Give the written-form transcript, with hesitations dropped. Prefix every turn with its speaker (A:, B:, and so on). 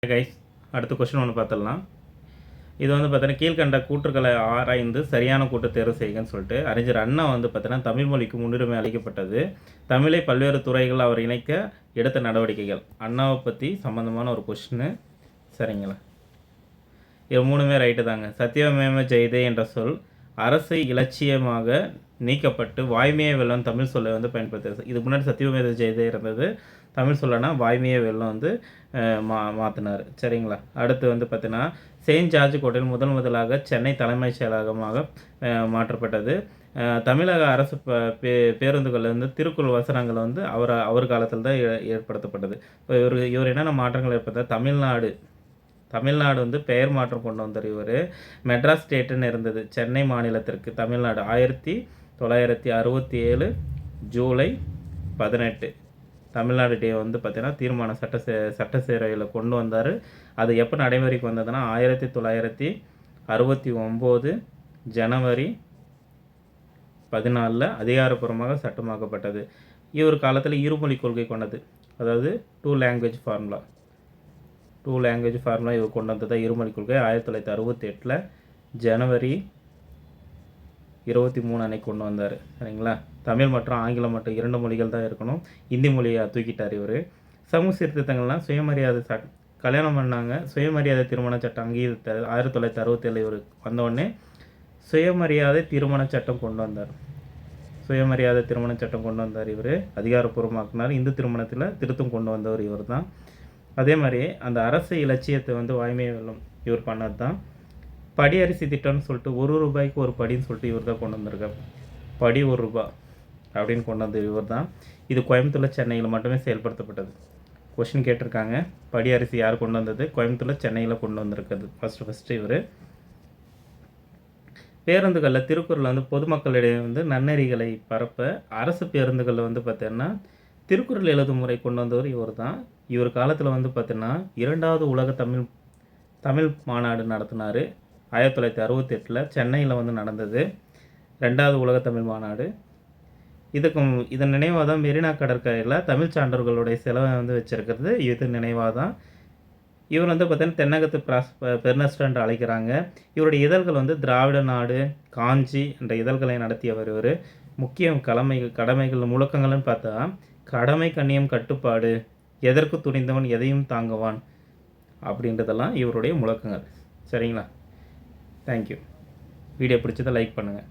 A: Guys, அடுத்த question ஒன்று பார்த்துடலாம். இது வந்து பார்த்தீங்கன்னா, கீழ்கண்ட கூற்றுக்களை ஆராய்ந்து சரியான கூற்று தேர்வு செய்யுங்கன்னு சொல்லிட்டு அறிஞர் அண்ணா வந்து பார்த்தீங்கன்னா, தமிழ் மொழிக்கு முன்னுரிமை அளிக்கப்பட்டது. தமிழை பல்வேறு துறைகள் அவர் இணைக்க எடுத்த நடவடிக்கைகள். அண்ணாவை பற்றி சம்மந்தமான ஒரு கொஸ்டின்னு. சரிங்களா, இது மூணுமே ரைட்டு தாங்க. சத்தியமேவ ஜெயதே என்ற சொல் அரசு இலட்சியமாக நீக்கப்பட்டு வாய்மையை வெல்லம் தமிழ் சொல்லை வந்து பயன்படுத்துறது. இதுக்கு முன்னாடி சத்தியமேவ ஜெயதே இருந்தது, தமிழ் சொல்லனா வாய்மையை வெல்லம் வந்து மாற்றினார். சரிங்களா, அடுத்து வந்து பார்த்தீங்கன்னா, செயின்ட் ஜார்ஜ் கோட்டையில் முதலாக சென்னை தலைமைச் செயலகமாக மாற்றப்பட்டது. தமிழக அரசு பேருந்துகளில் வந்து திருக்குறள் வசனங்கள் வந்து அவர் காலத்தில் தான் ஏற்படுத்தப்பட்டது. இப்போ இவர் என்னென்ன மாற்றங்கள் ஏற்படுத்த, தமிழ்நாடு வந்து பெயர் மாற்றம் கொண்டு வந்தார். இவர் மெட்ராஸ் ஸ்டேட்டுன்னு இருந்தது, சென்னை மாநிலத்திற்கு தமிழ்நாடு 1967 ஜூலை 18 தமிழ்நாடு டே வந்து பார்த்திங்கன்னா தீர்மானம் சட்டசேவையில் கொண்டு வந்தார். அது எப்போ நடைமுறைக்கு வந்ததுன்னா 1969 ஜனவரி 14 அதிகாரப்பூர்வமாக சட்டமாக்கப்பட்டது. இவர் காலத்தில் இருமொழி கொள்கை கொண்டது, அதாவது டூ லாங்குவேஜ் ஃபார்முலா இவர் கொண்டு வந்தது இருமொழி கொள்கை 1968 ஜனவரி 23 அன்னைக்கு கொண்டு வந்தார். சரிங்களா, தமிழ் மற்றும் ஆங்கிலம் மற்றும் 2 மொழிகள் தான் இருக்கணும், இந்தி மொழியை தூக்கிட்டார் இவர். சமூக சீர்திருத்தங்கள்லாம் சுயமரியாதை கல்யாணம் பண்ணாங்க, சுயமரியாதை திருமண சட்டம் அங்கீகரித்தார். 1967 இவர் வந்தவுடனே சுயமரியாதை திருமண சட்டம் கொண்டு வந்தார். இவர் அதிகாரப்பூர்வமாக்கினார். இந்து திருமணத்தில் திருத்தம் கொண்டு வந்தவர் இவர் தான். அதே மாதிரி அந்த அரசு இலட்சியத்தை வந்து வாய்மையை வெல்லும் இவர் பண்ணது தான். படி அரிசி திட்டம்னு சொல்லிட்டு ₹1 ஒரு படின்னு சொல்லிட்டு இவர் தான் கொண்டு வந்திருக்கார். படி ₹1 அப்படின்னு கொண்டு வந்தது இவர் தான். இது கோயம்புத்தூர் சென்னையில் மட்டுமே செயல்படுத்தப்பட்டது. கொஷின் கேட்டிருக்காங்க, படி அரிசி யார் கொண்டு வந்தது? கோயம்புத்தூர் சென்னையில் கொண்டு வந்திருக்கிறது ஃபஸ்ட்டு இவர். பேருந்துகளில் திருக்குறள் வந்து பொதுமக்களிடையே வந்து நன்னெறிகளை பரப்ப அரசு பேருந்துகளில் வந்து பார்த்தீங்கன்னா திருக்குறள் எழுதும் முறை கொண்டு வந்தவர் இவர் தான். இவர் காலத்தில் வந்து பார்த்தீங்கன்னா 2வது உலக தமிழ் மாநாடு நடத்தினார். 1968 சென்னையில் வந்து நடந்தது 2வது உலக தமிழ் மாநாடு. இதன் நினைவாக தான் மெரினா கடற்கரையில் தமிழ் சான்றோர்களுடைய சிலையை வந்து வச்சுருக்கிறது. இது நினைவாக தான். இவர் வந்து பார்த்தீங்கன்னா தென்னகத்து பெர்னஸ்ட் என்று அழைக்கிறாங்க. இவருடைய இதழ்கள் வந்து திராவிட நாடு, காஞ்சி என்ற இதழ்களை நடத்தியவர் இவர். முக்கிய கடமைகள் முழக்கங்கள்னு பார்த்தா, கடமை கண்ணியம் கட்டுப்பாடு, எதற்கு துணிந்தவன் எதையும் தாங்குவான் அப்படின்றதெல்லாம் இவருடைய முழக்கங்கள். சரிங்களா, தேங்க்யூ. வீடியோ பிடிச்சதை லைக் பண்ணுங்கள்.